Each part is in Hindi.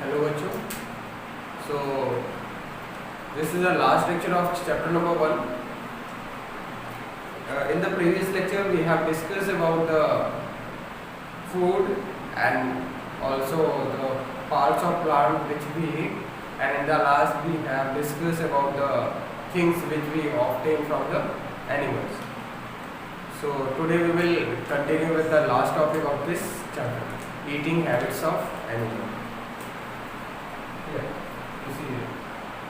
Hello बच्चों. So this is the last lecture of chapter number 1. In the previous lecture we have discussed about the food and also the parts of plant which we eat, and in the last we have discussed about the things which we obtain from the animals. So today we will continue with the last topic of this chapter, eating habits of animals.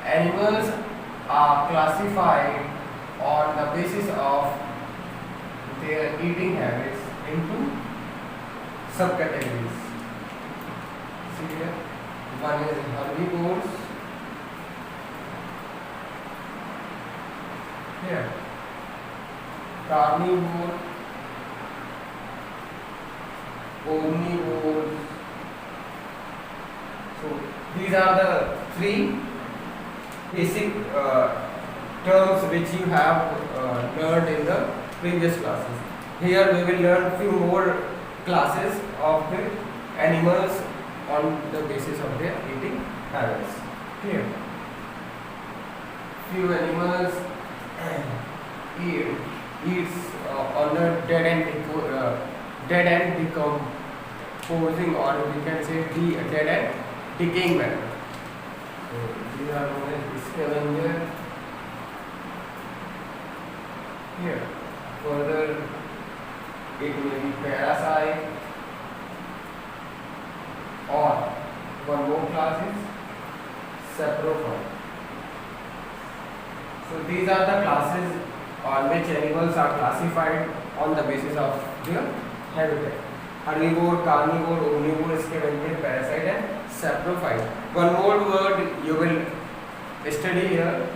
Animals are classified on the basis of their eating habits into subcategories. See here, one is herbivores. Here, carnivore, omnivores. So these are the three basic terms which you have learned in the previous classes. Here we will learn few more classes of the animals on the basis of their eating habits. Here, few animals eats on the dead and decomposing, or we can say dead and decaying manner. So these are known as scavenger. Here, further it may be parasite, or one more class is saprophyte. So these are the classes on which animals are classified on the basis of their habitat: herbivore, carnivore, omnivore, scavenger, parasite and saprophyte. One more word you will study here: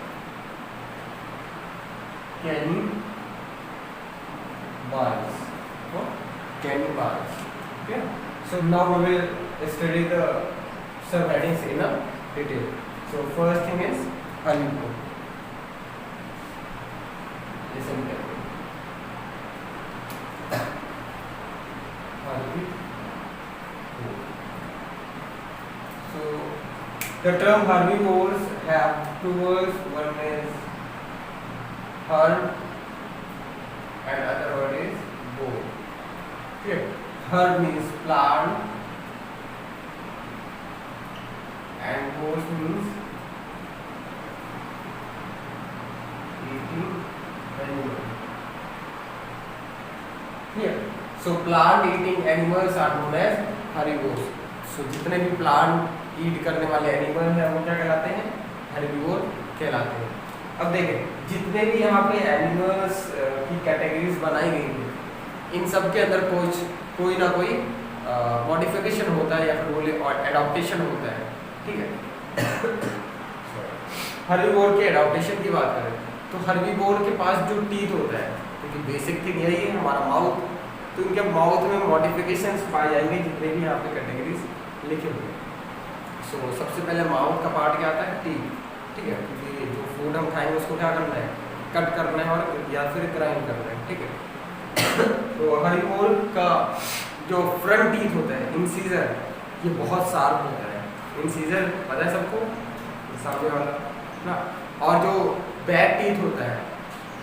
cannibals. Cannibals. Okay. So now we will study the subheadings in a detail. So first thing is herbivore. Listen carefully. So the term herbivores have two words. One is herb and other word is bore. Okay. Herb means plant and bore means eating animal. Here, so plant eating animals are known as herbivores. So जितने भी प्लांट ईट करने वाले एनिमल हैं वो क्या कहलाते हैं? हेर्बिवोर कहलाते हैं. अब देखें, जितने भी यहाँ पे एनिमल्स की कैटेगरीज बनाई गई हैं, इन सब के अंदर कोई ना कोई मॉडिफिकेशन होता है या फिर बोले एडॉप्टेशन होता है. ठीक है. हेर्बिवोर के एडॉप्टेशन की बात करें तो हेर्बिवोर के पास जो टीथ होता है, क्योंकि बेसिक थिंग यही है हमारा माउथ, तो इनके माउथ में मॉडिफिकेशंस पाए जाएंगे जितने भी यहाँ पे कैटेगरीज लिखे हुए हैं. सो सबसे पहले माउथ का पार्ट क्या आता है? टीथ. ठीक है, क्योंकि जो फूड हम खाएंगे उसको क्या करना है? कट करना है और या फिर ग्राइंड करना है. ठीक है. तो हेर्बिवोर का जो फ्रंट टीथ होता है, इंसीजर, ये बहुत शार्प होता है. इंसीजर पता है सबको, सामने वाला ना. और जो बैक टीथ होता है,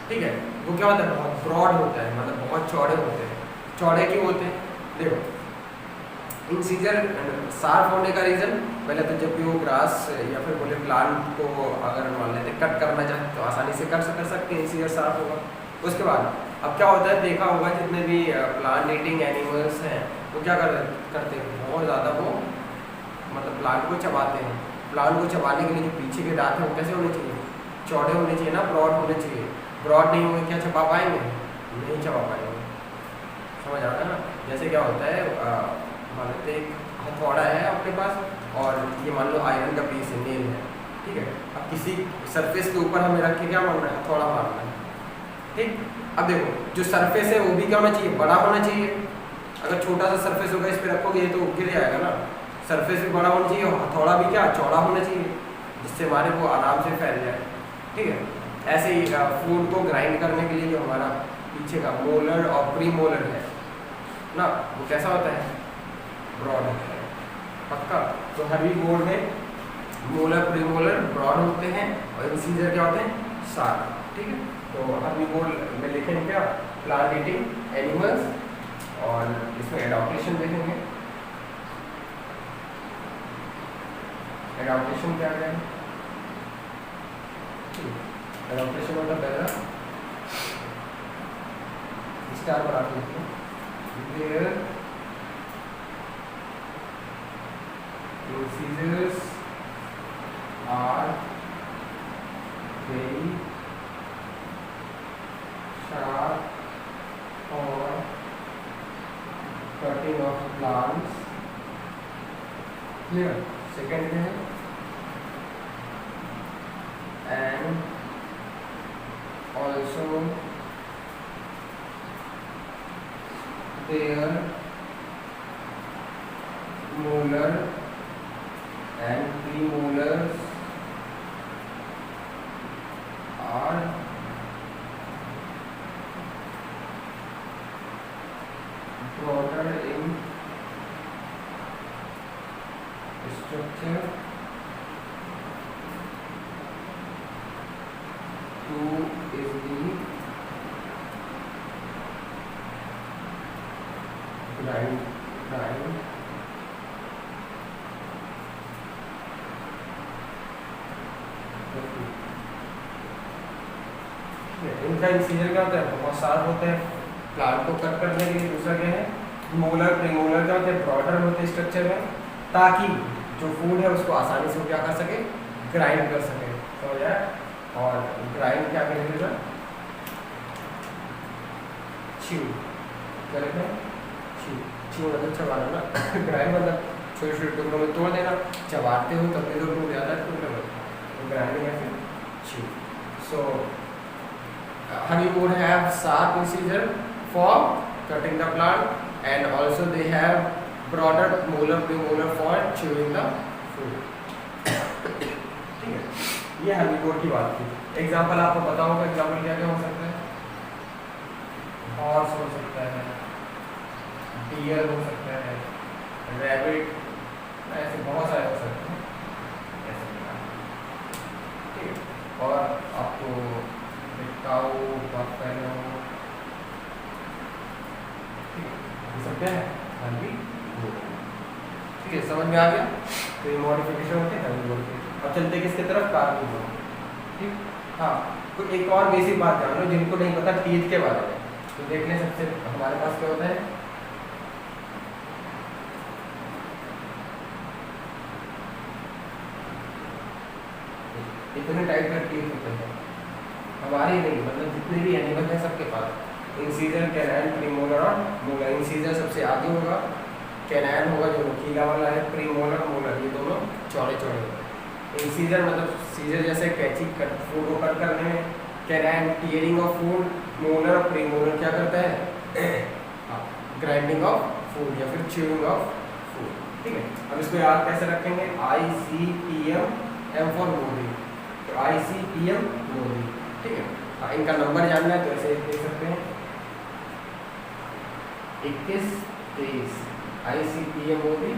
ठीक है, वो क्या होता है? बहुत ब्रॉड होता है, मतलब बहुत चौड़े होते हैं. चौड़े क्यों होते हैं? देखो, इंसीजर शार्प होने का रीज़न पहले तो जब भी वो ग्रास या फिर बोले प्लांट को अगर मान लेते कट करना चाहे तो आसानी से कर सकते हैं, इंसीजर शार्प होगा. उसके बाद अब क्या होता है, देखा होगा जितने भी प्लांट ईटिंग एनिमल्स हैं वो क्या करते हैं? बहुत ज़्यादा वो मतलब प्लांट को चबाते हैं. प्लांट को चबाने के लिए जो पीछे के दांत हैं वो कैसे होने चाहिए? चौड़े होने चाहिए ना, ब्रॉड होने चाहिए. ब्रॉड नहीं होंगे क्या चबा पाएंगे? नहीं चबा पाएंगे. समझ आ रहा है ना? जैसे क्या होता है, मान लेते एक हथौड़ा है आपके पास और ये मान लो आयरन का पीस है, नेल है. ठीक है. अब किसी सरफेस के ऊपर हमें रख के क्या मारना है? हथौड़ा मारना है. ठीक. अब देखो, जो सरफेस है वो भी क्या होना चाहिए? बड़ा होना चाहिए. अगर छोटा सा सरफेस होगा इस पर रखोगे तो गिर जाएगा ना. सरफेस भी बड़ा होना चाहिए और हथौड़ा भी क्या चौड़ा होना चाहिए, जिससे हमारे वो आराम से फैल जाए. ठीक है. ऐसे ही फूड को ग्राइंड करने के लिए जो हमारा पीछे का मोलर और प्री मोलर है ना, वो कैसा होता है? ब्रॉड होता है. पक्का। तो हर्बीवोर में मोलर प्रीमोलर ब्रॉड होते हैं और इंसीजर क्या होते हैं, शार्प। ठीक है, तो हर्बीवोर में लिखेंगे क्या, प्लांट ईटिंग एनिमल्स, और इसमें एडॉप्टेशन देखेंगे। एडॉप्टेशन क्या है, एडॉप्टेशन मतलब पहला स्टार पर आप लिखते हैं, there incisors are very sharp for cutting of plants. Clear? Second है and also their molar and premolars are broader in structure to is the grind इनका इंसीजर क्या होता है, बहुत शार्प होते हैं प्लांट को कट करने के लिए। दूसरा क्या है, मोलर प्रीमोलर क्या होते हैं, ब्रॉडर होते हैं स्ट्रक्चर में, ताकि जो फूड है उसको आसानी से क्या कर सके, ग्राइंड कर सके। समझ आया? और ग्राइंड क्या करेगा, च्यू क्या लिखना है, च्यू मतलब चबाना ना ग्राइंड मतलब छोटे छोटे टुकड़ों में तोड़ देना, चबाते हो तब भी तो टूट जाता है टुकड़े में, तो ग्राइंडिंग है फिर chew. So herbivore have sharp incisor for cutting the plant and also they have broader molar premolar for chewing the food. ठीक है, ये herbivore की बात थी। एग्जाम्पल आपको पता होगा, एग्जाम्पल क्या क्या हो सकता है, हॉर्स हो सकता है, डियर हो सकता है, रैबिट, ऐसे बहुत सारे हो सकते हैं ऐसे। ठीक है, और आपको काऊ, बफेलो, ये सब क्या है, हर्बीवोर। ठीक है, समझ में आ गया? तो ये मॉडिफिकेशन होते हैं हर्बीवोर के। अब चलते हैं किसके तरफ, कार्निवोर। ठीक, हाँ, तो एक और बेसिक बात जान लो जिनको नहीं पता टीथ के बारे में, तो देख लें। सबसे हमारे पास क्या होता है, इतने टाइप का टीथ होते हैं हमारे नहीं, मतलब जितने भी एनिमल हैं सबके पास इंसीजर, कैनाइन, प्रीमोलर और मोलर। इंसीजर सबसे आगे होगा, कैनाइन होगा जो नुकीला वाला है, प्रीमोलर मोलर ये दोनों चौड़े चौड़े होंगे। इंसीजर मतलब सीजर जैसे कैंची कट फूड को कट करने में, canine tearing of food, molar और प्रीमोलर क्या करता है, ग्राइंडिंग ऑफ फूड या फिर च्यूइंग ऑफ फूड। ठीक है, अब इसको याद कैसे रखेंगे, ICPM, M फॉर मोदी, तो ICPM मोदी। ठीक है, इनका नंबर जानना है तो ऐसे देख सकते हैं 21, 23, ICPM मोदी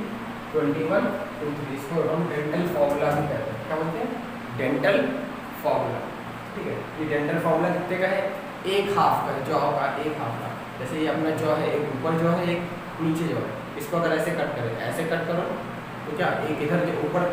21, 23। इसको हम डेंटल फॉर्मूला भी कहते हैं। क्या बोलते हैं, डेंटल फॉर्मूला। ठीक है, ये डेंटल फॉर्मूला कितने का है, एक हाफ का, जॉ का एक हाफ का। जैसे ये अपना जॉ है, एक ऊपर जॉ है, एक नीचे जॉ है। इसको अगर ऐसे कट करें, ऐसे कट करो तो क्या, एक इधर जो ऊपर,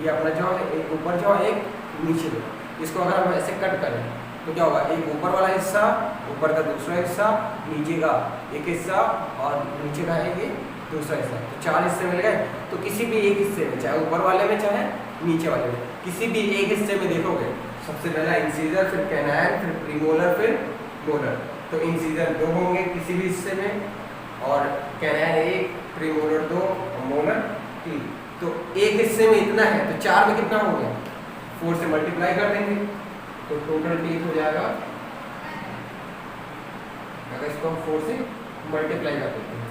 ये अपना जॉ है, एक ऊपर जॉ, एक नीचे जॉ। इसको अगर हम ऐसे कट करें तो क्या होगा, एक ऊपर वाला हिस्सा, ऊपर का दूसरा हिस्सा, नीचे का एक हिस्सा और नीचे का है ये दूसरा हिस्सा, तो 4 हिस्से मिल गए। तो किसी भी एक हिस्से में, चाहे ऊपर वाले में चाहे नीचे वाले में, किसी भी एक हिस्से में देखोगे सबसे पहला इंसीजर, फिर कैनाइन, फिर प्रीमोलर, फिर मोलर। तो इंसीजर 2 होंगे किसी भी हिस्से में, और कैनाइन 1, प्रीमोलर 2 और मोलर 3। तो एक हिस्से में इतना है, तो 4 में कितना हो गया, 4 से मल्टीप्लाई कर देंगे तो टोटल टीथ हो जाएगा। अगर इसको हम 4 से मल्टीप्लाई कर देते हैं,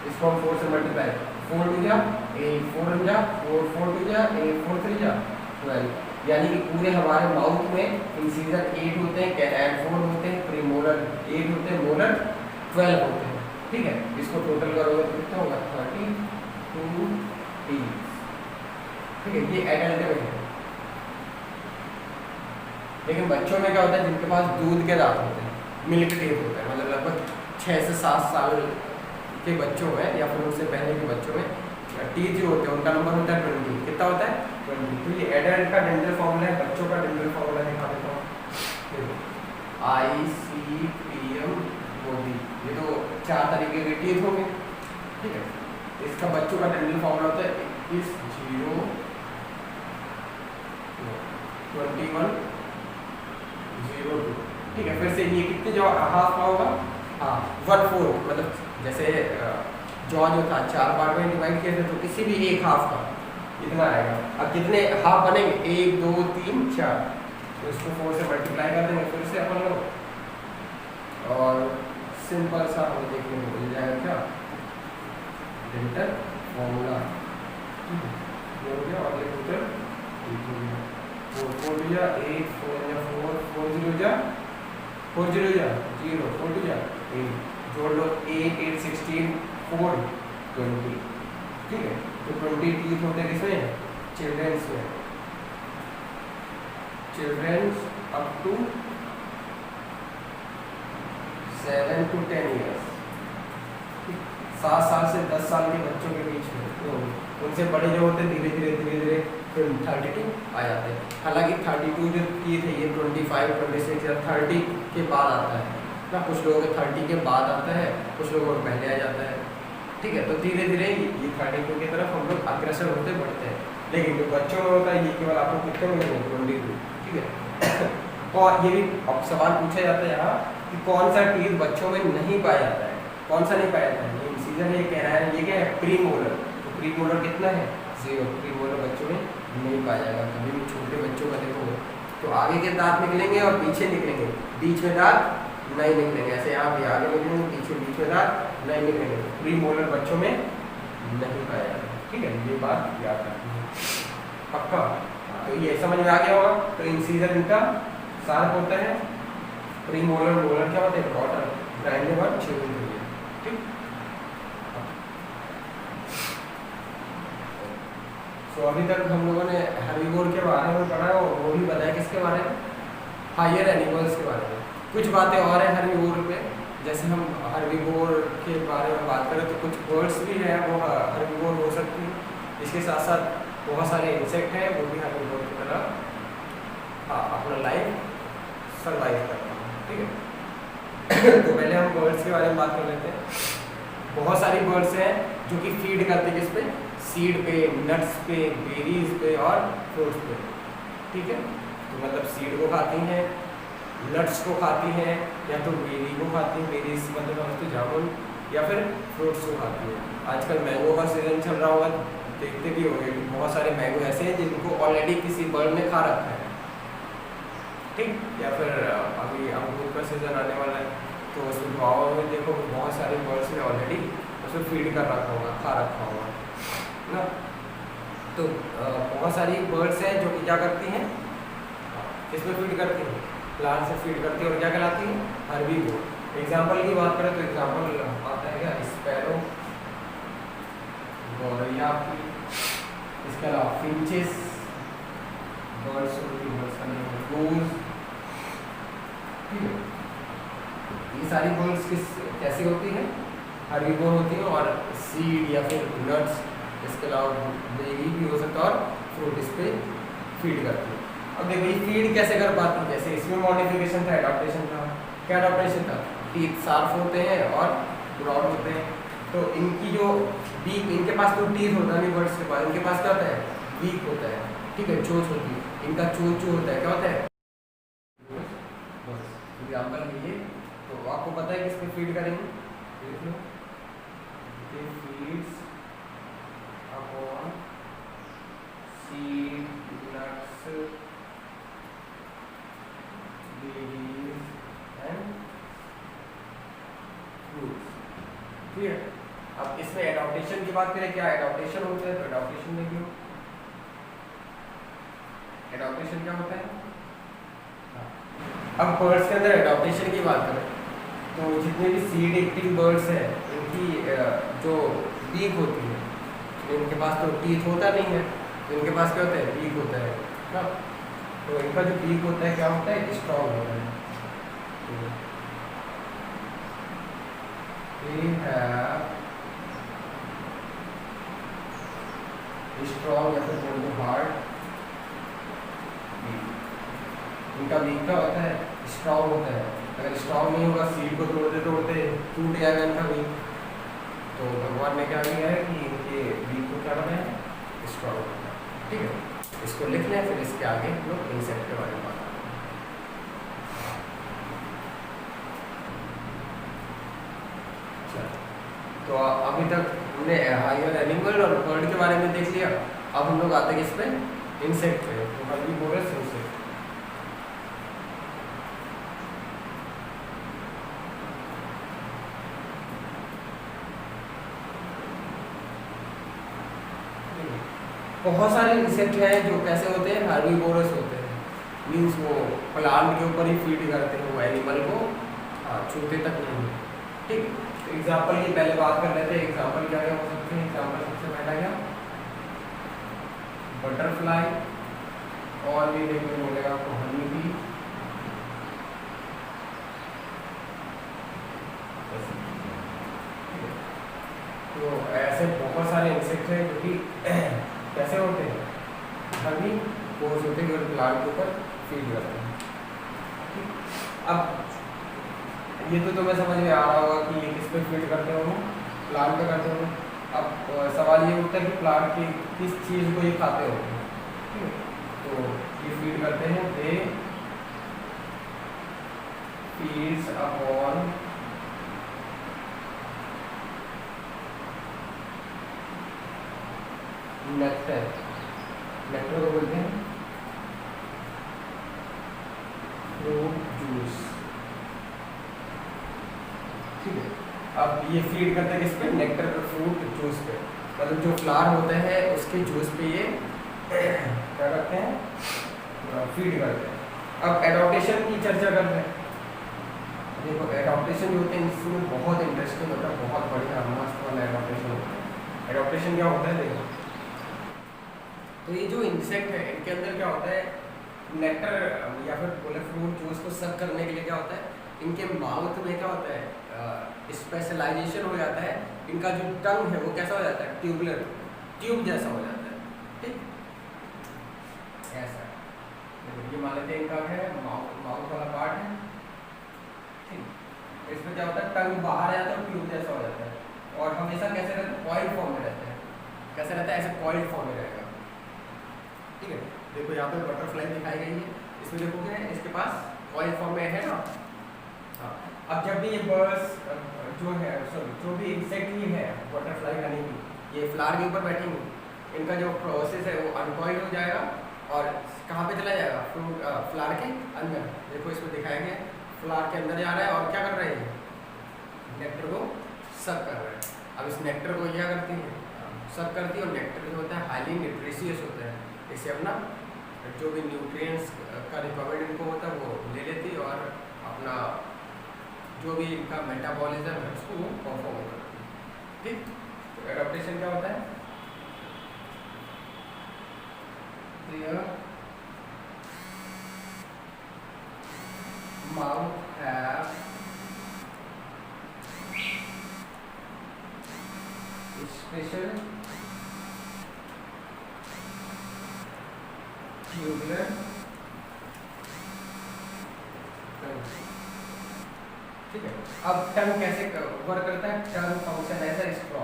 इसको हम 4 से मल्टीप्लाई, 4 2 जा 8, 4 1 जा 4, 4 2 जा 8, 4 3 जा 12, यानी कि पूरे हमारे माउथ में इंसीजर 8 होते हैं, कैनाइन 4 होते हैं, प्रीमोलर 8 होते हैं, मोलर 12 होते हैं। ठीक है, इसको टोटल करोगे तो कितना होगा 32 टीथ। ठीक है, ये एडल्ट में है। लेकिन बच्चों में क्या होता है, जिनके पास दूध के दांत होते हैं, मिल्क टीथ होता है, मतलब लगभग 6 से 7 साल के बच्चों में या फिर उससे पहले के बच्चों में टीथ जो होते हैं उनका नंबर होता है 20। कितना होता है 20। तो ये एडल्ट का डेंटल फॉर्मूला है, बच्चों का डेंटल फॉर्मूला दिखा देता हूँ। ICPM OD, ये तो 4 तरीके के टीथ होंगे। ठीक है, इसका बच्चों का डेंटल फॉर्मूला होता है 21 0 21 02। ठीक है, फिर से ये कितने जो हाफ का होगा, हाँ 1/4, मतलब जैसे जॉ जो था 4 पार्ट में डिवाइड किया था, तो किसी भी एक हाफ का इतना आएगा। अब कितने हाफ बनेंगे, 1 2 3 4, तो इसको 4 से मल्टीप्लाई कर देंगे फिर से अपन लोग, और सिंपल सा हमें देखने को मिल जाएगा क्या, डेंटल फॉर्मूला हो गया। और ये टोटल 4 4 दिया 8 4 या 4 4 0 जा 4 0 जा 0 4 2 जा 8, जोड़ लो 8 8 16 4 20। ठीक है, तो 20 टीथ होते हैं किसमें, चिल्ड्रंस में, childrens up to 7 to 10 years, 7 साल से 10 साल के बच्चों के बीच में। तो उनसे बड़े जो होते हैं धीरे धीरे फिर 32 आ जाते हैं। हालांकि 32 जो टीथ है ये 25 26 या 30 के बाद आता है ना, कुछ लोगों के 30 के बाद आता है, कुछ लोगों को पहले आ जाता है। ठीक है, तो धीरे धीरे ये 32 की तरफ हम लोग अग्रसर होते बढ़ते हैं। लेकिन जो बच्चों में होता है ये केवल आपको कितने में मिलेंगे 22। ठीक है, और ये भी अब सवाल पूछा जाता है यहाँ कि कौन सा टीथ बच्चों में नहीं पाया जाता है, कौन सा नहीं पाया जाता है। ये इंसीजर है, ये कह रहा है, ये क्या है प्रीमोलर, तो प्रीमोलर कितना है 0, प्रीमोलर बच्चों में नहीं पाया जाएगा। कभी भी छोटे बच्चों का देखो तो आगे के दांत निकलेंगे और पीछे निकलेंगे, बीच में दांत नहीं निकलेंगे। ऐसे यहाँ भी आगे निकलेंगे, पीछे बीच में दांत नहीं निकलेंगे। प्रीमोलर बच्चों में नहीं पाया जाएगा। ठीक है, ये बात याद रखनी है पक्का। तो ये समझ में आ गया होगा। तो इंसीजर इनका शार्प होता है, प्रीमोलर मोलर क्या होता है ब्रॉडर, ग्राइंडिंग और चेविंग के लिए। ठीक, तो अभी तक हम लोगों ने हर्बीवोर के बारे में पढ़ा है, वो भी बताया किसके बारे में, हायर एनिमल्स के बारे में। कुछ बातें और हैं हर्बीवोर पे, जैसे हम हर्बीवोर के बारे में बात करें तो कुछ बर्ड्स भी हैं वो हर्बीवोर हो सकती है। इसके साथ साथ बहुत सारे इंसेक्ट हैं वो भी हर्बीवोर की तरह अपना लाइफ सर्वाइव करते हैं। ठीक है, तो पहले हम बर्ड्स के बारे में बात कर लेते हैं। बहुत सारी बर्ड्स हैं जो कि फीड करते हैं किस पे, सीड पे, नट्स पे, बेरीज पे और फ्रूट्स पे। ठीक है, तो मतलब सीड को खाती हैं, नट्स को खाती हैं, या तो बेरी को खाती हैं, बेरीज मतलब तो जामुन, या फिर फ्रूट्स को खाती हैं। आजकल मैंगो का सीजन चल रहा होगा, देखते भी होंगे बहुत सारे मैंगो ऐसे हैं जिनको ऑलरेडी किसी बर्ड ने खा रखा है। ठीक, या फिर अभी अंगूर का सीजन आने वाला है तो उसमें गाँव में देखो बहुत सारे बर्ड्स ने ऑलरेडी उसमें फीड कर रखा होगा, खा रखा होगा ना। तो बहुत सारी बर्ड्स हैं जो कि क्या करती हैं, किसमें फीड करती हैं, प्लांट से फीड करती है और क्या कहलाती है हर्बीवोर। एग्जाम्पल की बात करें तो एग्जाम्पल आता है क्या, स्पैरो, गौरैया की, इसके अलावा फिंचेस, बर्ड्स का नेम है गोज। ठीक है, ये सारी बर्ड्स कैसी होती हैं, हर्बीवोर होती हैं, और सीड या फिर नट्स, इसके अलावा बेरी भी हो सकता है और फ्रूट इस पे फीड करती है। अब देखो ये फीड कैसे कर पाती है, जैसे इसमें मॉडिफिकेशन था, एडाप्टेशन था। क्या एडाप्टेशन था, टीथ शार्प होते हैं और ब्रॉड होते हैं, तो इनकी जो बीक, इनके पास तो टीथ होता नहीं बर्ड्स के पास, इनके पास क्या होता है बीक होता है। ठीक है, चोंच होती है, इनका चोंच जो होता है क्या होता है, बस एग्जाम्पल ये। तो आपको पता है किस पे फीड करेंगे, देख लो, feeds upon seed, nuts, berries and fruits. ठीक है, अब इसमें एडाप्टेशन की बात करें, क्या एडाप्टेशन होता है, तो एडाप्टेशन देखिए, एडाप्टेशन एडॉप्टेशन क्या होता है। अब बर्ड्स के अंदर एडॉप्टेशन की बात करें तो जितने भी सीड ईटिंग बर्ड्स हैं इनकी जो बीक होती है, इनके पास तो टीथ होता नहीं है, तो इनके पास क्या होता है, बीक होता है ना। तो इनका जो बीक होता है क्या होता है, स्ट्रॉन्ग होता है। स्ट्रॉन्ग या फिर बोल दो हार्ड, इनका बीक क्या होता है, स्ट्रॉन्ग होता है। अगर स्ट्रॉन्ग नहीं होगा, सीड को तोड़ते तोड़ते टूट जाएगा इनका बीक। तो भगवान ने क्या किया है कि इनके बीक को क्या बनाया है, स्ट्रॉन्ग बनाया। ठीक है, इसको लिख लें, फिर इसके आगे हम लोग इंसेक्ट के बारे में बात करेंगे। तो अभी तक हमने हायर एनिमल और बर्ड के बारे में देख लिया। अब हम लोग आते हैं इस पे इंसेक्ट पे। तो हर्बीवोरस इंसेक्ट, बहुत सारे इंसेक्ट हैं जो कैसे होते हैं, हर्बीवोरस होते हैं। मीन्स वो प्लांट के ऊपर ही फीड करते हैं, वो एनिमल को छूते तक नहीं। ठीक, एग्जाम्पल की पहले बात कर लेते हैं। एग्जाम्पल क्या क्या हो सकते हैं। एग्जाम्पल सबसे पहला क्या, बटरफ्लाई, और भी देखने को मिलेगा आपको हनी बी, तो ऐसे बहुत सारे इंसेक्ट हैं जो कि कैसे होते हैं, हनी फोर्स होते हैं जो प्लांट के ऊपर फीड करते हैं। अब ये तो तुम्हें समझ में आ रहा होगा कि ये किस पे फीड करते होंगे, प्लांट पे करते होंगे। अब सवाल ये उठता है कि प्लांट की किस चीज़ को ये खाते होंगे। ठीक है, तो ये फीड करते हैं, दे फीड्स अपॉन नेक्टर, नेक्टर को बोलते हैं फ्रूट जूस। ठीक है, अब ये फीड करते हैं किस पे, नेक्टर पे, फ्रूट जूस पे, मतलब जो फ्लावर होते हैं उसके जूस पे ये क्या करते हैं, फीड करते हैं। अब एडॉप्टेशन की चर्चा करते हैं। देखो एडॉप्टेशन जो होते हैं इसमें बहुत इंटरेस्टिंग होता है, बहुत बढ़िया मस्त वाला एडॉप्टेशन होता है। एडॉप्टेशन क्या होता है, देखो तो ये जो इंसेक्ट है इनके अंदर क्या होता है, नेक्टर या फिर बोले फ्रूट जूस को सक करने के लिए क्या होता है, इनके माउथ में क्या होता है, स्पेशलाइजेशन हो जाता है। इनका जो टंग है वो कैसा हो जाता है, ट्यूबुलर, ट्यूब जैसा हो जाता है। ठीक, ऐसा ये मान लेते हैं इनका है माउथ, माउथ वाला पार्ट है। ठीक, इसमें क्या होता है, टंग बाहर आ जाता है, ट्यूब जैसा हो जाता है, और हमेशा कैसे रहता है, कॉइल फॉर्म में रहता है। कैसे रहता है, ऐसे कॉइल फॉर्म में रहेगा। ठीक है, देखो यहाँ पे बटरफ्लाई दिखाई गई है, इसमें देखो क्या है, इसके पास कॉइल फॉर्म में है ना। हाँ, अब जब भी ये बर्ड्स जो है, सॉरी जो भी इंसेक्ट ही है, बटरफ्लाई हनी भी, ये फ्लावर के ऊपर बैठेंगे, इनका जो प्रोसेस है वो अनकॉइल हो जाएगा और कहाँ पे चला जाएगा, फ्लावर के अंदर। देखो इसमें दिखाया गया, फ्लावर के अंदर जा रहा है और क्या कर रहे हैं, नेक्टर को सक कर रहे हैं। अब इस नेक्टर को क्या करती है, सक करती है, और नेक्टर जो होता है हाईली न्यूट्रिशियस होता है, इससे अपना जो भी न्यूट्रिएंट्स का रिक्वायरमेंट इनको होता है वो ले लेती है और अपना जो भी इनका मेटाबॉलिज्म है उसको वो परफॉर्म करती है। ठीक, तो एडॉप्टेशन क्या होता है, mouth have special tubular tongue. ठीक है, अब टंग कैसे वर्क करता है, tongue function as a straw,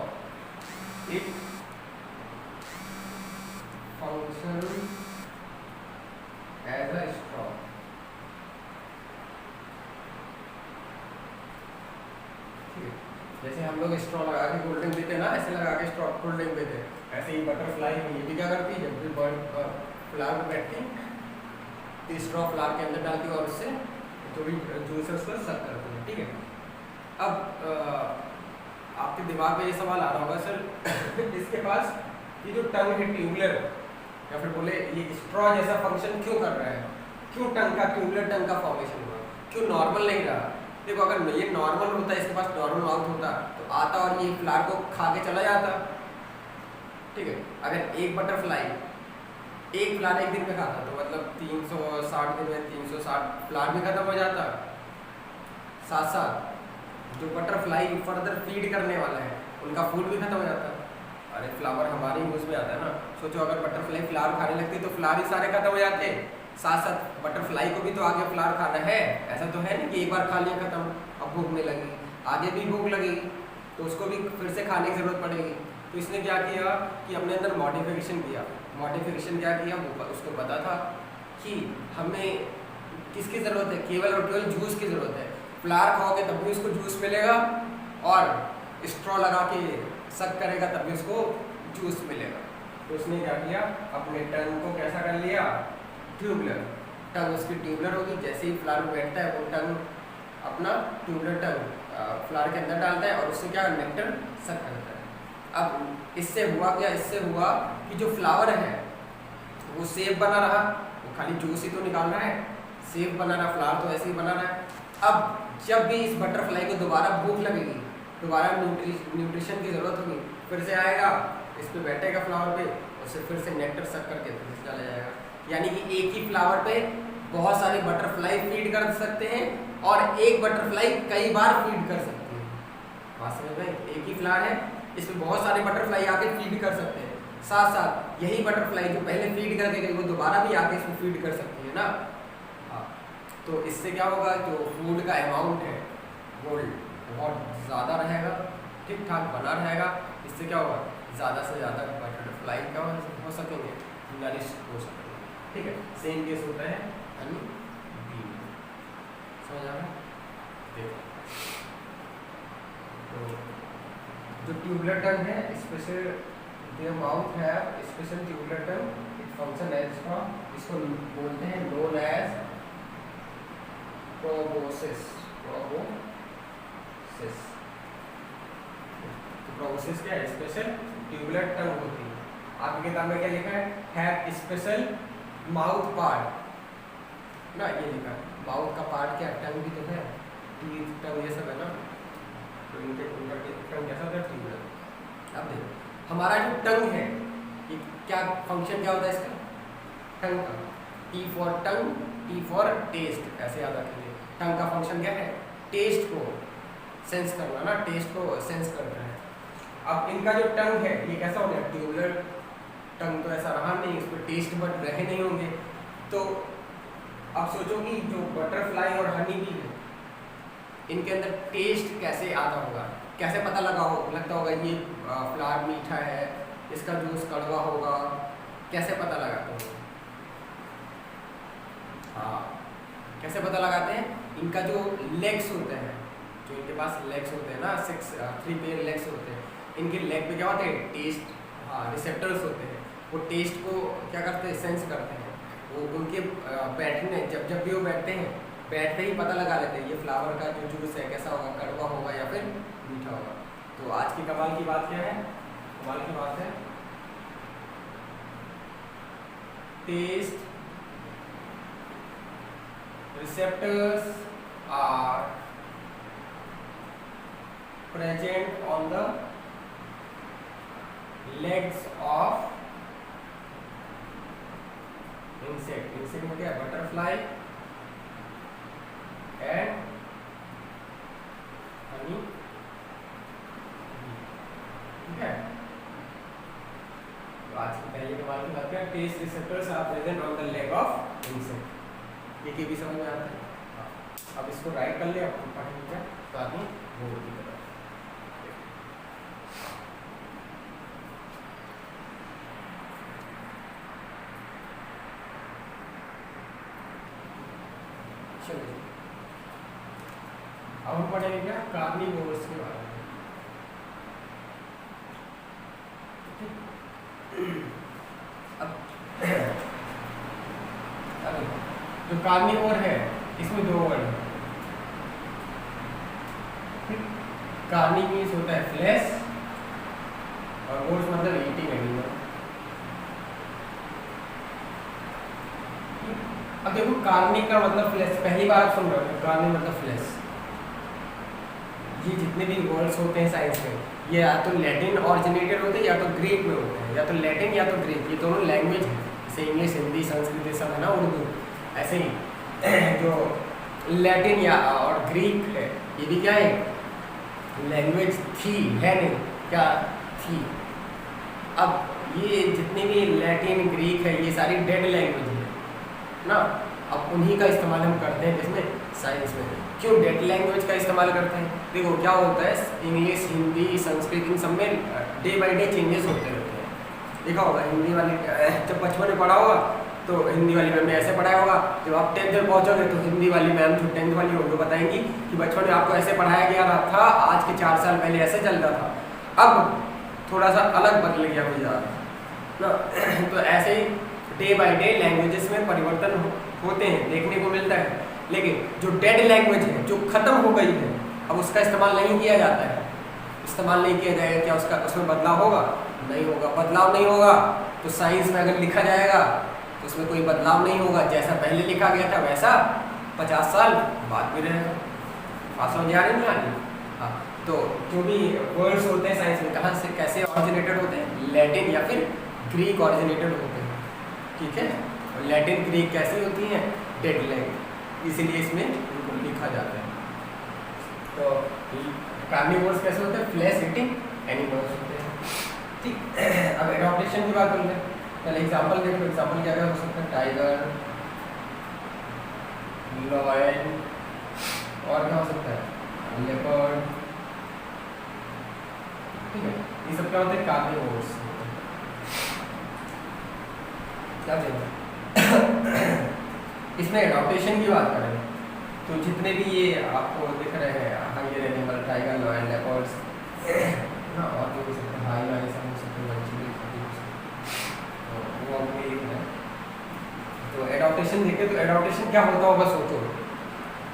it function as a straw. ठीक है, जैसे हम लोग स्ट्रॉ लगा के कोल्ड ड्रिंक पीते हैं ना, ऐसे लगा के स्ट्रॉ कोल्ड ड्रिंक पीते हैं, ऐसे ही बटरफ्लाई ये भी क्या करती है, जब भी बर्ड फ्लावर में बैठती है तो स्ट्रॉ फ्लावर के अंदर डालती है और उससे जो भी जूस है उसको सक करती है। ठीक है, अब आपके दिमाग में ये सवाल आ रहा होगा, सर इसके पास ये जो टंग है ट्यूबुलर, या फिर बोले ये स्ट्रॉ जैसा फंक्शन क्यों कर रहा है, क्यों टंग का ट्यूबुलर टंग का फॉर्मेशन हुआ, क्यों नॉर्मल नहीं रहा। देखो अगर ये नॉर्मल होता, इसके पास नॉर्मल माउथ होता तो आता और ये फ्लावर को खा के चला जाता, ठीक है। अगर एक बटरफ्लाई एक फ्लावर एक दिन में खाता तो मतलब 360 दिन में 360 फ्लावर भी खत्म हो जाता। साथ साथ जो बटरफ्लाई फर्दर फीड करने वाला है उनका फूड भी खत्म हो जाता। अरे फ्लावर हमारे यूज में आता है ना, सोचो अगर बटरफ्लाई फ्लावर खाने लगती तो फ्लावर ही सारे खत्म हो जाते। साथ साथ बटरफ्लाई को भी तो आगे फ्लावर खाना है, ऐसा तो है नहीं कि एक बार खा लिया खत्म, अब भूख नहीं लगी, आगे भी भूख लगेगी तो उसको भी फिर से खाने की ज़रूरत पड़ेगी। तो इसने क्या किया कि अपने अंदर मॉडिफिकेशन किया। मॉडिफिकेशन क्या किया, वो उसको पता था कि हमें किसकी ज़रूरत है, केवल और केवल जूस की ज़रूरत है। फ्लावर खाओगे तब भी उसको जूस मिलेगा और स्ट्रॉ लगा के सक करेगा तब भी उसको जूस मिलेगा। तो उसने क्या किया, अपने टंग को कैसा कर लिया, ट्यूबुलर। टंग उसकी ट्यूबुलर होगी, जैसे ही फ्लावर बैठता है वो टंग अपना ट्यूबुलर टंग फ्लावर के अंदर डालता है और उससे क्या नेक्टर सक करता है। अब इससे हुआ क्या, इससे हुआ कि जो फ्लावर है वो सेफ बना रहा, वो खाली जूस ही तो निकाल रहा है, सेफ बना रहा, फ्लावर तो ऐसे ही बना रहा है। अब जब भी इस बटरफ्लाई को दोबारा भूख लगेगी, दोबारा न्यूट्रिशन की ज़रूरत होगी, फिर से आएगा, इस पे बैठेगा फ्लावर पे, उससे फिर से नेक्टर सक करके फिर से चला जाएगा। यानी कि एक ही फ्लावर पे बहुत सारे बटरफ्लाई फीड कर सकते हैं और एक बटरफ्लाई कई बार फीड कर सकती है। बात समझ में, एक ही फ्लावर है, इसमें बहुत सारे बटरफ्लाई आके फीड कर सकते हैं। साथ साथ यही बटरफ्लाई जो पहले फीड करके गई वो दोबारा भी आके इसमें फीड कर सकती है ना। हाँ, तो इससे क्या होगा, जो फूड का अमाउंट है वो बहुत ज़्यादा रहेगा, ठीक ठाक बना रहेगा। इससे क्या होगा, ज़्यादा से ज़्यादा बटरफ्लाई क्या हो सकेंगे, नरिश हो सकेंगे, ठीक है। सेम केस होता है हनी बी, समझ आ रहा है। देखो तो जो ट्यूबुलर टंग है, स्पेशल देयर माउथ है special tubular tongue, it function as from, इसको बोलते हैं नोन एज प्रोबोसिस। प्रोबोसिस, तो प्रोबोसिस क्या है, स्पेशल ट्यूबुलर टंग होती है। आपकी किताब में क्या लिखा है, हैव स्पेशल माउथ पार्ट ना, ये लिखा है माउथ का पार्ट क्या, टंग भी तो है, टीथ टंग ये सब है ना, तो इनके टंग कैसा होता है, ट्यूबुलर। अब देखो हमारा जो टंग है ये क्या फंक्शन क्या होता है इसका, टंग का, T for tongue, T for taste, ऐसे याद रखेंगे। टंग का फंक्शन क्या है, टेस्ट को सेंस करना ना, टेस्ट को सेंस करना है। अब इनका जो टंग है ये कैसा हो गया, ट्यूबुलर टंग, तो ऐसा रहा नहीं, इस पर टेस्ट बट रहे नहीं होंगे। तो अब सोचो कि जो बटरफ्लाई और हनी बी है इनके अंदर टेस्ट कैसे आता होगा, कैसे पता लगता होगा ये फ्लावर मीठा है, इसका जूस कड़वा होगा, कैसे पता लगाते हैं। हाँ, कैसे पता लगाते हैं, इनका जो लेग्स होते हैं, जो इनके पास लेग्स होते हैं ना, 3 पेयर लेग्स होते हैं, इनके लेग पे क्या होते हैं, टेस्ट, हाँ रिसेप्टर्स होते हैं। वो टेस्ट को क्या करते हैं, सेंस करते हैं। वो उनके बैठने, जब भी वो बैठते हैं, बैठते ही पता लगा लेते हैं ये फ्लावर का जो जूस है कैसा होगा, कड़वा होगा या फिर मीठा होगा। तो आज की कमाल की बात क्या है, कमाल की बात है test receptors are present on the legs of insect. Insect में क्या है, butterfly and honey bee, ठीक है। तो आज की पहले के बारे में बात करें, taste receptors are present on the leg of insect. ये भी समझ में आता है। अब इसको राइट कर ले, अब पढ़ेंगे तो आदमी बोर्ड की तरफ। चलिए अब हम पढ़ेंगे क्या, कार्निवोर्स के बारे में। अब जो कार्निवोर है इसमें 2 वर्ड है। कार्नी मीन्स होता है फ्लैश और वोर्स मतलब ईटिंग एनिमल। अब देखो कार्नी का मतलब फ्लैश, पहली बार आप सुन रहे हो कार्नी मतलब फ्लैश। ये जितने भी वर्ड्स होते हैं साइंस में, ये या तो लैटिन ऑरिजिनेटेड होते हैं या तो ग्रीक में होते हैं, या तो लैटिन या तो ग्रीक, ये दोनों लैंग्वेज है। जैसे इंग्लिश, हिंदी, संस्कृत सब है ना, उर्दू, ऐसे ही जो लैटिन या और ग्रीक है, ये भी क्या है, लैंग्वेज थी, है नहीं क्या, थी। अब ये जितने भी लैटिन, ग्रीक है, ये सारी डेड लैंग्वेज है ना। अब उन्हीं का इस्तेमाल हम करते हैं जिसमें साइंस में। क्यों डेड लैंग्वेज का इस्तेमाल करते हैं? देखो क्या होता है, इंग्लिश, हिंदी, संस्कृत, इन सब में डे बाई डे चेंजेस होते रहते हैं। देखा होगा हिंदी वाली, जब बचपन में पढ़ा होगा तो हिंदी वाली मैम ने ऐसे पढ़ाया होगा, जब आप 10th में पहुँचोगे तो हिंदी वाली मैम जो 10th वाली होगी बताएंगी कि बचपन में आपको ऐसे पढ़ाया गया था, आज के 4 साल पहले ऐसे चल रहा था, अब थोड़ा सा अलग बदल गया गुजरात ना। तो ऐसे ही डे बाई डे लैंग्वेजेस में परिवर्तन होते हैं, देखने को मिलता है। लेकिन जो डेड लैंग्वेज है, जो खत्म हो गई है, अब उसका इस्तेमाल नहीं किया जाता है। इस्तेमाल नहीं किया जाएगा, क्या उसका उसमें बदलाव होगा? नहीं होगा। बदलाव नहीं होगा तो साइंस में अगर लिखा जाएगा तो उसमें कोई बदलाव नहीं होगा, जैसा पहले लिखा गया था वैसा 50 साल बाद भी रहेगा। बात समझ आ रही नहीं आ रही? हाँ, तो जो भी वर्ड्स होते हैं साइंस में, कहाँ से कैसे ऑरिजिनेटेड होते हैं? लैटिन या फिर ग्रीक ऑरिजिनेटेड होते हैं, ठीक है। और लैटिन, ग्रीक कैसी होती हैं? डेड लैंग्वेज, इसीलिए इसमें उनको लिखा जाता है। तो कार्निवोर्स कैसे होते हैं? फ्लैश ईटिंग एनिमल्स होते हैं, ठीक। अब एडॉप्टेशन की बात कर लें, पहले एग्जाम्पल देखो। एग्जाम्पल क्या क्या हो सकता है? टाइगर, लॉयन, और क्या हो सकता है? लेपर्ड, ठीक है। ये सब क्या होते हैं? कार्निवोर्स। क्या देना इसमें एडॉप्टेशन की बात करें तो जितने भी ये आपको दिख रहे हैं higher animal, tiger, lion, leopards ना, और जो हो सकते हैं हाइना, ये सब हो सकते हैं, वो आपको एक है। तो एडॉप्टेशन देखें तो एडॉप्टेशन क्या होता होगा सोचो।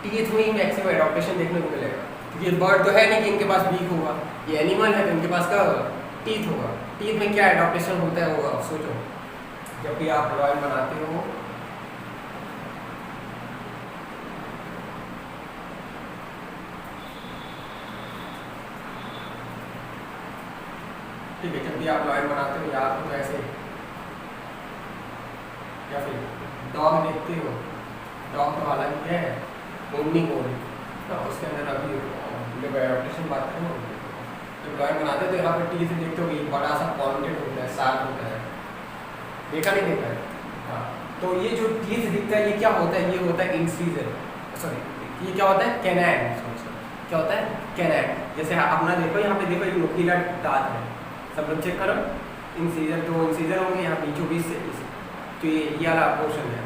टीथ में ही मैक्सिमम एडॉप्टेशन देखने को मिलेगा, क्योंकि ये बर्ड तो है नहीं कि इनके पास बीक होगा, ये एनिमल है तो इनके पास क्या होगा? टीथ होगा। टीथ में क्या एडॉप्टेशन होता है होगा, सोचो। जब भी आप लॉयन बनाते हो, ठीक है, जब भी आप लॉयन बनाते हो या तो ऐसे, या फिर डॉग देखते हो, डॉग तो हालांकि क्या है, ओमनी मोड ना, उसके अंदर अभी जब एडॉप्टेशन बात करें, जब लॉयन बनाते हो तो यहाँ पर टीथ देखते हो, ये बड़ा सा पॉइंटेड होता है, शार्प होता है, देखा नहीं देखा है? हाँ, तो ये जो टीथ दिखता है ये क्या होता है? ये होता है इंसीजर, सॉरी ये क्या होता है? कैनाइन। क्या होता है? कैनाइन। जैसे अपना देखो, यहाँ पे देखो एक नुकीला दांत है, सब लोग चेक करो। इंसीजर, तो इंसीजर होंगे यहाँ बीचों बीच से, तो ये वाला पोर्शन है,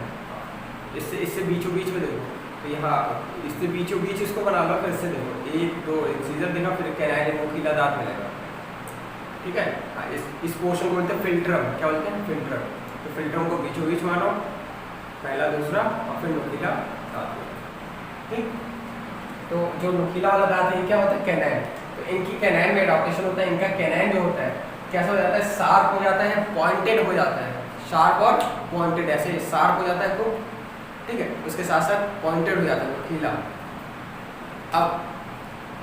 इससे बीचों बीच में देखो, तो यहाँ इससे बीचों बीच इसको बना लो, फिर इससे देखो, एक दो इंसीजर देखा, फिर कैनाइन नुकीला दांत मिलेगा, ठीक है। इस पोर्शन को बोलते हैं फिल्ट्रम। क्या बोलते हैं? फिल्ट्रम। तो फिल्ट्रम को बीचों बीच मानो, पहला, दूसरा, और फिर नुकीला दांत, ठीक। तो जो नुकीला वाला दांत है ये क्या होता है? कैनाइन। तो इनकी कैनाइन में एडॉप्टेशन होता है। इनका कैनाइन जो होता है कैसा हो जाता है? शार्प हो जाता है, पॉइंटेड हो जाता है, शार्प और पॉइंटेड, ऐसे शार्प हो जाता है तो, ठीक है, उसके साथ साथ पॉइंटेड हो जाता है, नुकीला। अब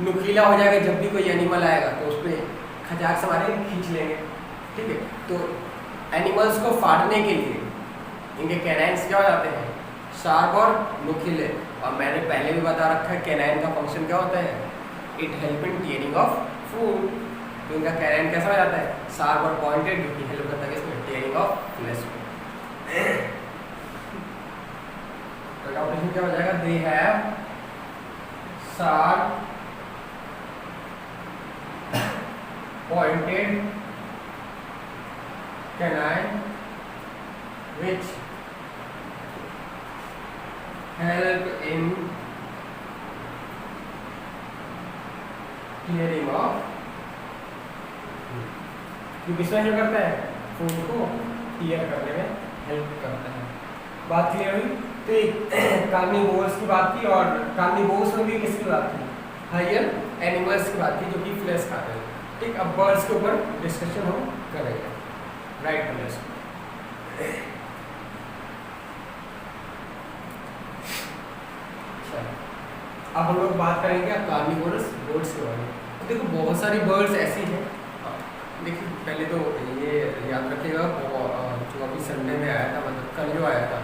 नुकीला हो जाएगा, जब भी कोई एनिमल आएगा तो उस पर खचाक से मारेंगे, खींच लेंगे, ठीक है। तो एनिमल्स को फाड़ने के लिए इनके कैनाइन्स क्या हो जाते हैं? शार्प और नुकीले। और मैंने पहले भी बता रखा है कैनाइन का फंक्शन क्या होता है? It help in tearing of food. तो इनका कैनाइन कैसा हो जाता है? शार्प और पॉइंटेड, जो कि हेल्प करता है इसमें टीयरिंग ऑफ फ्लेश में। तो एडॉप्टेशन क्या हो जाएगा? They have sharp pointed canine which help in clearing of, किसमें हेल्प करता है? फूड को क्लियर करने में हेल्प करता है। बात क्लियर हुई? तो कार्निवोर्स की बात की, और कार्निवोर्स में भी किसकी बात की? हायर एनिमल्स की बात की जो कि फ्लैश खाते हैं, ठीक। अब बर्ड्स के ऊपर डिस्कशन हम करेंगे, राइट। है। अब हम लोग बात करेंगे कार्निवोरस बर्ड्स के बारे में। तो देखो बहुत सारी बर्ड्स ऐसी हैं। देखिए पहले तो ये याद रखिएगा, जो अभी संडे में आया था, मतलब कल जो आया था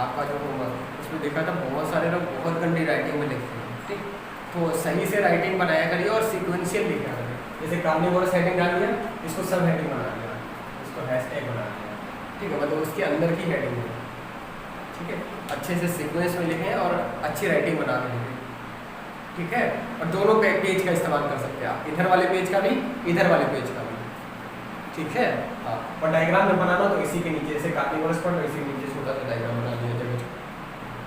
आपका जो होमवर्क, उसमें देखा था बहुत सारे लोग बहुत गंदी राइटिंग में लिखते हैं। ठीक, तो सही से राइटिंग बनाया करिए और सीक्वेंशियल लिखा करिए। जैसे कार्निवोरस हेडिंग डाल दिया, इसको सब हेडिंग बना दिया, इसको हैशटैग बना दिया। ठीक है, मतलब उसके अंदर की हेडिंग है। ठीक है, अच्छे से सीक्वेंस में लिखें और अच्छी राइटिंग बना के लिखें। ठीक है, और दोनों पेज का इस्तेमाल कर सकते हैं आप, इधर वाले पेज का भी, इधर वाले पेज का भी। ठीक है, हाँ। और डायग्राम में बनाना तो इसी के नीचे, जैसे कार्निवोरस पर इसी के नीचे छोटा सा डायग्राम बना दिया जगह।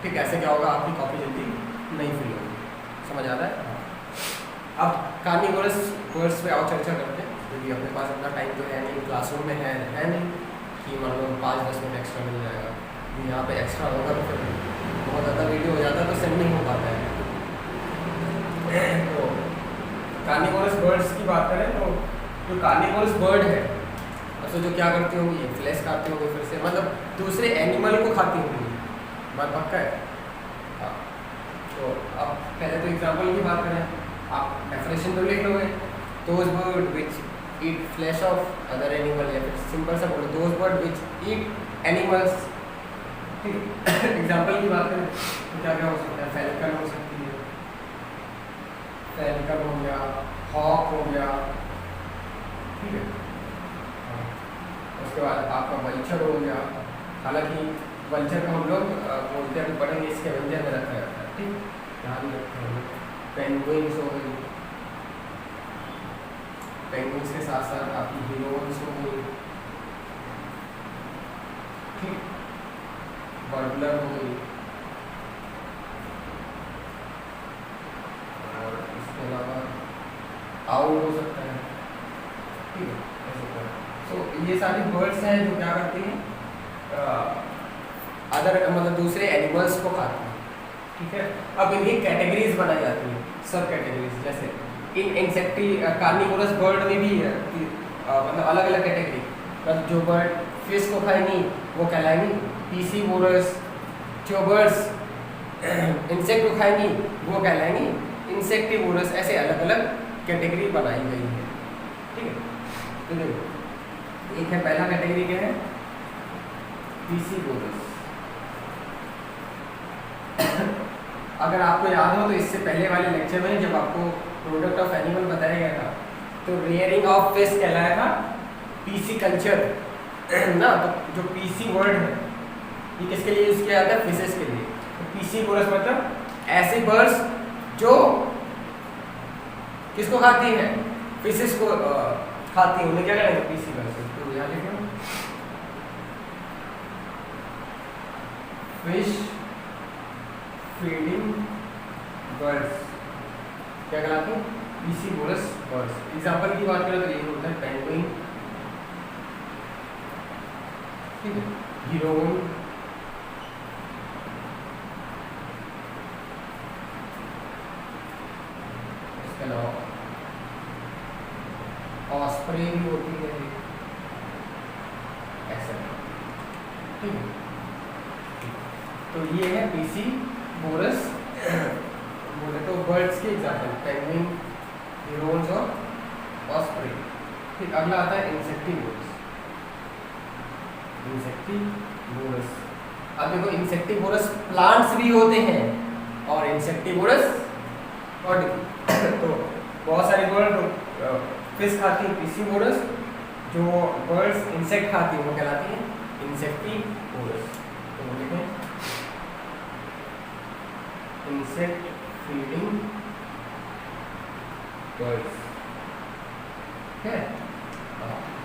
ठीक है, ऐसे क्या होगा, आपकी कॉपी जल्दी नहीं फिल होगी। समझ आ रहा है? अब कार्निवोरस बर्ड्स पे और चर्चा करते हैं, क्योंकि अपने पास इतना टाइम तो है नहीं, क्लासरूम में है नहीं कि मान लो 5-10 मिनट एक्स्ट्रा मिल जाएगा। यहाँ पे एक्स्ट्रा होगा तो फिर बहुत ज़्यादा वीडियो हो जाता है, तो सेंड नहीं हो पाता है। तो कार्निवोरस बर्ड्स की बात करें तो जो कार्निवोरस बर्ड है, अच्छा जो क्या करती होंगी, ये फ्लैश खाती होंगी, फिर से मतलब दूसरे एनिमल को खाती होंगी, बात पक्का है। हाँ, तो अब पहले तो एग्जाम्पल की बात करें, आप डेफिनेशन तो लिख लोगे, those bird which eat flash of other animal, या फिर सिंपल सा बोलो those bird which eat animals. Example की बात करें तो क्या क्या हो सकता है, फैल्कन हो सकती है, फैल्कन हो गया, हॉक हो गया। ठीक है, उसके बाद आपका वल्चर हो गया। हालांकि वल्चर को हम लोग बोलते हैं, पढ़ेंगे, इसके व्यंजन में रखा जाता है। ठीक, ध्यान रखते हैं। पेंगुइन्स हो गई, पेंगुइन्स के साथ साथ आपकी हीरोन्स हो गई। ठीक, बर्गलर हो गई, और इसके अलावा आउल हो सकता है। ठीक है, ऐसे तो ये सारी बर्ड्स हैं जो क्या करती हैं, अदर मतलब दूसरे एनिमल्स को खाती हैं। ठीक है, अब इन्हीं कैटेगरीज बनाई जाती हैं, सब कैटेगरीज। जैसे इन इंसेक्टी कार्निवोरस बर्ड में भी मतलब अलग अलग कैटेगरी, मतलब जो बर्ड फिश को खाएंगी वो कहलाएंगी पीसीवोरस, जो बर्ड्स इंसेक्ट को खाएंगी वो कहलाएंगी इंसेक्टिवोरस। ऐसे अलग अलग कैटेगरी बनाई गई है। ठीक है, तो देखो एक है, पहला कैटेगरी क्या है, पीसीवोरस। अगर आपको याद हो तो इससे पहले वाले लेक्चर में जब आपको प्रोडक्ट ऑफ एनिमल बताया गया था, तो रेयरिंग ऑफ फिश कहलाया था पीसी कल्चर ना। तो जो पीसी वर्ड है ये किसके लिए यूज किया जाता है, फिशेस के लिए। तो पीसीवोरस मतलब ऐसे बर्ड्स जो किसको खाती है, फिशेस को खाती है, उन्हें क्या कहेंगे, पीसीवोरस। तो यहाँ लिखो फिश फीडिंग बर्ड्स क्या कहलाते हैं, पीसीवोरस बर्ड्स। एग्जांपल की बात करें तो ये होता है पेंगुइन, ठीक है, हीरोन, इसके अलावा ऑस्प्रे भी होती है ऐसा। ठीक है, तो ये है पीसीवोरस बोले तो बर्ड्स के एग्जाम्पल, पेंगुइन, हीरोन्स और ऑस्प्रे। फिर अगला आता है इंसेक्टिवोरस। इंसेक्टिवोरस, अब देखो इंसेक्टिवोरस प्लांट्स भी होते हैं और इंसेक्टिवोरस बर्ड। तो बहुत सारी बर्ड फिश खाती हैं पीसीवोरस, जो बर्ड्स इंसेक्ट खाती हैं वो कहलाती हैं इंसेक्टिवोरस। तो देखें इंसेक्ट फीडिंग बर्ड्स है,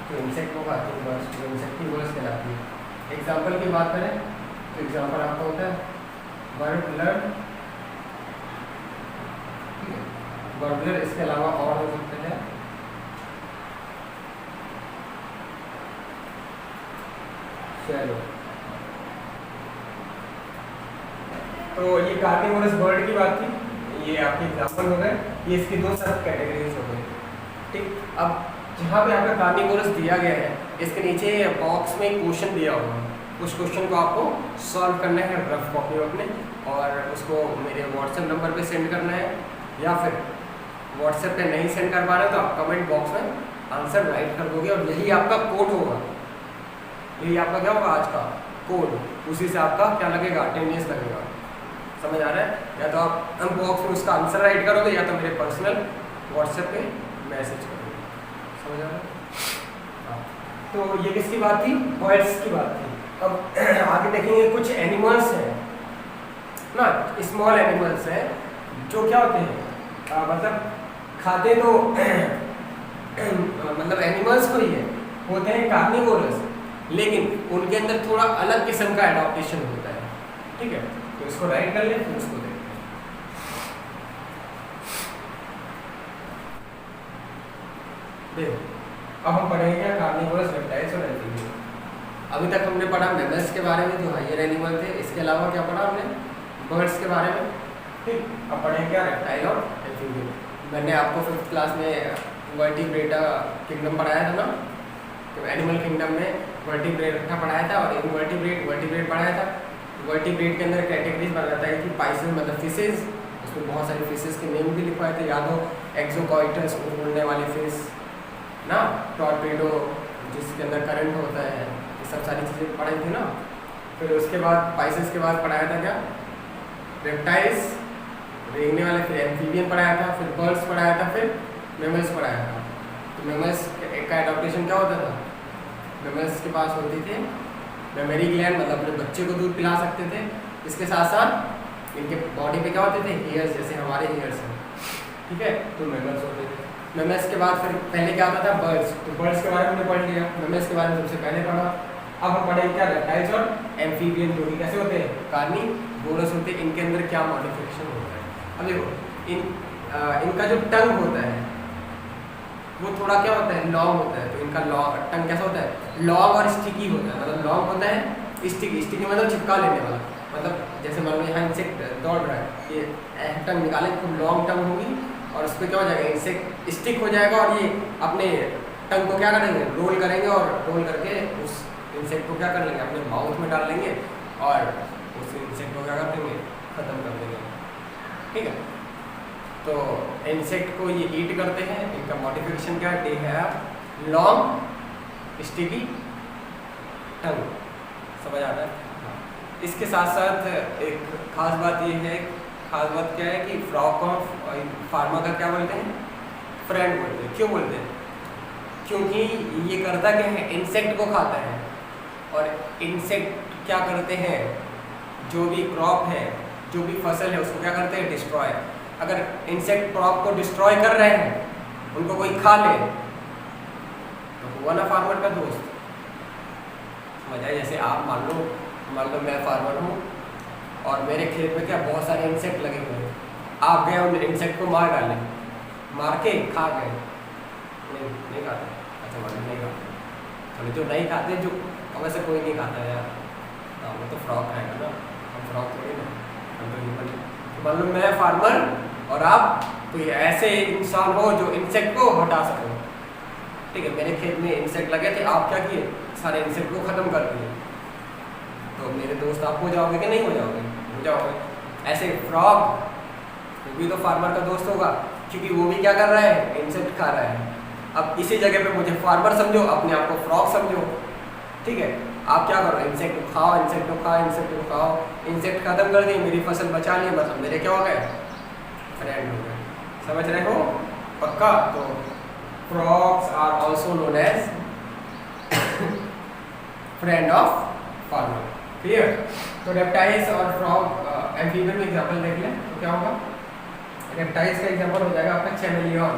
तो इंसेक्ट को खाती है बर्ड्स, जो इंसेक्टिवोरस कहलाती है। एग्जाम्पल की बात करें तो एग्जाम्पल आपका होता है बर्गलर, ठीक है, बर्गलर। इसके अलावा और हो सकते हैं चलो, तो ये कार्निवोरस बर्ड की बात थी, ये आपके एग्जाम्पल हो गए, ये इसकी दो सब कैटेगरीज हो गई। ठीक, अब जहाँ पे आपका कार्निवोरस दिया गया है, इसके नीचे बॉक्स में क्वेश्चन दिया होगा, उस क्वेश्चन को आपको सॉल्व करना है रफ कॉपी में अपने, और उसको मेरे व्हाट्सएप नंबर पे सेंड करना है, या फिर व्हाट्सएप पे नहीं सेंड कर पा रहे तो आप कमेंट बॉक्स में आंसर राइट कर दोगे, और यही आपका कोड होगा, यही आपका क्या होगा आज का कोड, उसी से आपका क्या लगेगा अटेंडेंस लगेगा। समझ आ रहा है? या तो आप बॉक्स में उसका आंसर राइट करोगे, या तो मेरे पर्सनल व्हाट्सएप पे मैसेज करोगे। समझ आ रहा है? हाँ, तो ये किसकी बात थी? बर्ड्स की बात थी। अब आगे देखेंगे कुछ एनिमल्स हैं ना, स्मॉल एनिमल्स हैं जो क्या होते हैं मतलब खाते तो मतलब एनिमल्स को ही है, होते हैं कार्निवोरस, लेकिन उनके अंदर थोड़ा अलग किस्म का एडॉप्टेशन होता है। ठीक है, तो इसको राइट कर ले, फिर उसको देखते हैं। देखो अब हम पढ़ेंगे क्या कार्निवोरस रेप्टाइल्स और एम्फीबियन। अभी तक हमने पढ़ा मैमल्स के बारे में जो हायर एनिमल थे, इसके अलावा क्या पढ़ा हमने? बर्ड्स के बारे में। ठीक, अब पढ़ेंगे क्या? रेप्टाइल और एम्फीबियन। मैंने आपको 5th क्लास में वर्टिब्रेटा किंगडम पढ़ाया था ना, तो एनिमल किंगडम में वर्टिब्रेटा पढ़ाया था और वर्टिब्रेट पढ़ाया था। वर्टिब्रेट के अंदर कैटेगरीज बनाता है कि पाइसेस मतलब फिशेज, उसमें बहुत सारी फिशेज के नेम भी लिखवाए थे, याद हो? एक्सोकॉइटस उड़ने वाली फिश ना, टॉर्पेडो जिसके अंदर करंट होता है, ये सब सारी चीज़ें पढ़ाई थी ना। फिर उसके बाद पाइसेस के बाद पढ़ाया था क्या? रेप्टाइल्स रेंगने वाले, फिर एम्फीबियन पढ़ाया था, फिर बर्ड्स पढ़ाया था, फिर मैमल्स पढ़ाया था। तो मैमल्स का एडॉप्टेशन क्या होता था? मैमल्स के पास होती थी मेमरी ग्लैंड, मतलब अपने बच्चे को दूध पिला सकते थे। इसके साथ साथ इनके बॉडी पे क्या होते थे? हेयर्स, जैसे हमारे हेयर्स हैं। ठीक है, तो मैमल्स होते थे। मैमल्स के बाद फिर पहले क्या होता था? बर्ड्स। तो बर्ड्स के बारे में हमने पढ़ लिया, मैमल्स के बारे में सबसे पहले पढ़ा। अब हम पढ़ेंगे क्या? रेप्टाइल्स और एम्फीबियन, जो कि कैसे होते हैं? कार्निवोरस होते हैं। इनके अंदर क्या मॉडिफिकेशन होता है? अब देखो इनका जो टंग होता है वो थोड़ा क्या होता है? लॉन्ग होता है। तो इनका टंग कैसा होता है? लॉन्ग और स्टिकी होता है। मतलब लॉन्ग होता है, स्टिकी मतलब चिपका लेने वाला। मतलब जैसे मान लो यहाँ इंसेक्ट दौड़ रहा है, ये टंग निकाले तो लॉन्ग टंग होगी और उस पर क्या हो जाएगा? इंसेक्ट स्टिक हो जाएगा, और ये अपने टंग को क्या करेंगे? रोल करेंगे, और रोल करके उस इंसेक्ट को क्या कर लेंगे? अपने माउथ में डाल लेंगे, और उस इंसेक्ट को क्या कर देंगे? ख़त्म कर देंगे। ठीक है, तो इंसेक्ट को ये ईट करते हैं। इनका मॉडिफिकेशन क्या है? दे हैव लॉन्ग स्टिकी टंग। समझ आता है? इसके साथ साथ एक खास बात ये है, खास बात क्या है कि फ्रॉग को फार्मा का क्या बोलते हैं? फ्रेंड बोलते हैं। क्यों बोलते हैं? क्योंकि ये करता क्या है? इंसेक्ट को खाता है, और इंसेक्ट क्या करते हैं? जो भी क्रॉप है, जो भी फसल है, उसको क्या करते हैं? डिस्ट्रॉय। अगर इंसेक्ट क्रॉप को डिस्ट्रॉय कर रहे हैं, उनको कोई खा ले, तो हुआ ना फार्मर का दोस्त। समझ आया? जैसे आप मान लो मैं फार्मर हूँ और मेरे खेत में क्या बहुत सारे इंसेक्ट लगे हुए हैं, आप गए उन इंसेक्ट को मार डाले, मार के खा गए। नहीं खाते? अच्छा मान नहीं खाते, चलो जो नहीं खाते, जो वैसे कोई नहीं खाता यार, हाँ वो तो फ्रॉग खाएगा ना, हम फ्रॉग थोड़ी ना, हम तो ह्यूमन। मान लो मैं फार्मर और आप कोई ऐसे इंसान हो जो इंसेक्ट को हटा सको। ठीक है, मेरे खेत में इंसेक्ट लगे थे, आप क्या किए? सारे इंसेक्ट को ख़त्म कर दिए। तो मेरे दोस्त आप हो जाओगे कि नहीं हो जाओगे? हो जाओगे। ऐसे फ्रॉग, वो भी तो फार्मर का दोस्त होगा, क्योंकि वो भी क्या कर रहा है? इंसेक्ट खा रहा है। अब इसी जगह पे मुझे फार्मर समझो, अपने आप को फ्रॉग समझो। ठीक है, आप क्या करो? इंसेक्ट को खाओ, इंसेक्ट को खाओ, इंसेक्ट को खाओ, इंसेक्ट खत्म कर दिए, मेरी फसल बचा ली, मतलब मेरे क्या हो गए? फ्रेंड हो गए। समझ रहे हो? पक्का? तो frogs are also known as friend of farmer. Clear? तो रेप्टाइल्स और फ्रॉग एम्फीबियन में एग्जाम्पल देख लें तो क्या होगा? रेप्टाइल्स का एग्जाम्पल हो जाएगा आपका चैमेलियन।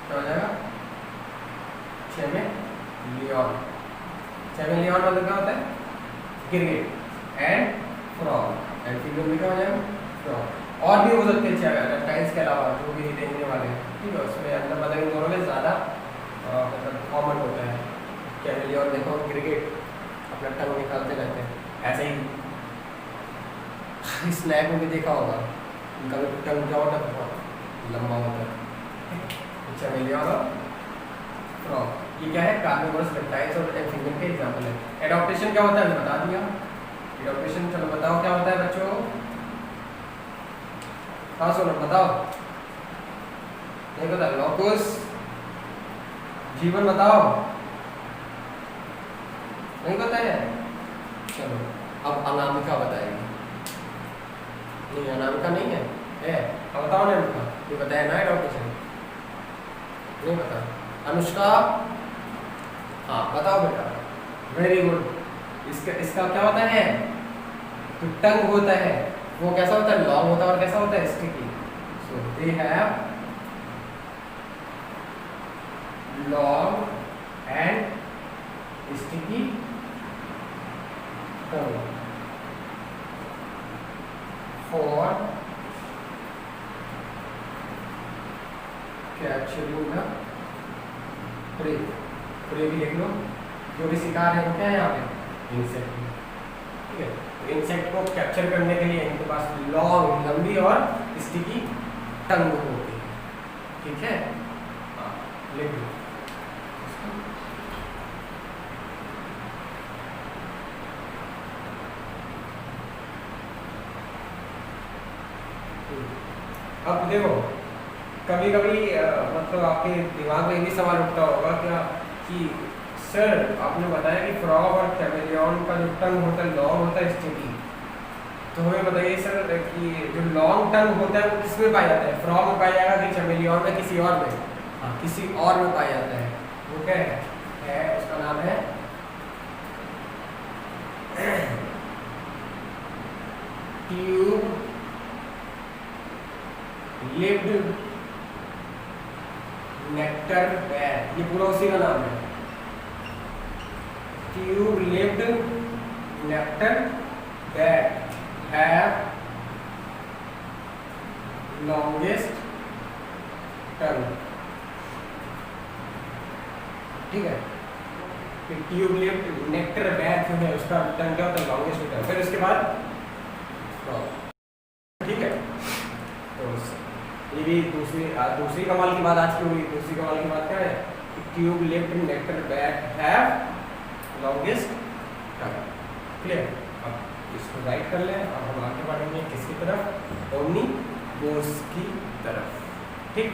क्या हो जाएगा? चैमेलियन। चैमेलियन मतलब क्या होता है? गिरगिट। एंड फ्रॉग, एम्फीबियन में क्या हो जाएगा? फ्रॉग। और भी हो सकते हैं रेप्टाइल्स के अलावा जो भी देखने वाले हैं। ठीक है, उसमें अंदर मतलब इन दोनों में ज़्यादा मतलब कॉमन होता है। चैमेलियन देखो, गिरगिट अपना टंग निकालते रहते हैं, ऐसे ही स्नैक में भी देखा होगा, उनका भी टंग क्या होता है? बहुत लंबा होता है। चैमेलियन और फ्रॉग, ये क्या है, कार्निवोरस रेप्टाइल्स और एम्फीबियन के एग्जांपल है। एडॉप्टेशन क्या होता है बता दिया। एडॉप्टेशन चलो बताओ क्या होता है बच्चों, हाँ सुनो बताओ, नहीं पता, लॉकस जीवन बताओ, नहीं पता है, चलो अब अनामिका बताएगी। नहीं अनामिका नहीं है, अब बताओ ना अनामिका, ये बताया ना एडॉप्टेशन, नहीं पता। अनुष्का हाँ बताओ बेटा, वेरी गुड। इसका क्या होता है, तो टंग होता है वो कैसा होता है, लॉन्ग होता है और कैसा होता है, sticky. So they have long and sticky tongue for capturing the prey. Prey भी लिख लो, जो भी शिकार है वो क्या है यहाँ पे, इंसेक्ट। ठीक है, तो इंसेक्ट को कैप्चर करने के लिए इनके पास लॉन्ग लंबी और स्टिकी टंग होती है। ठीक है, लिख लो। अब देखो कभी कभी मतलब आपके दिमाग में ये भी सवाल उठता होगा क्या कि सर आपने बताया कि फ्रॉग और कैमेलियन का जो टंग होता है लॉन्ग होता है स्टिकी, तो हमें बताइए सर कि जो लॉन्ग टंग होता है वो किसमें पाया जाता है, फ्रॉग में पाया जाएगा कि कैमेलियन में, किसी और में, हाँ किसी और में पाया जाता है। वो क्या है उसका नाम है ट्यूब लिप्ड नेक्टर बैट, ये पूरा उसी का नाम है, tube lipped nectar bat have longest tongue. ठीक है, ट्यूब लिप्ड नेक्टर बैट जो है उसका टंग क्या होता है, लॉन्गेस्ट टंग। फिर उसके बाद ठीक है, तो ये भी दूसरी कमाल की बात आज की हुई। दूसरी कमाल की बात क्या है, tube lipped nectar bat have longest tongue. Clear, अब इसको राइट कर लें और हम आगे बढ़ेंगे किसकी तरफ, ओमनीवोर्स की तरफ। ठीक।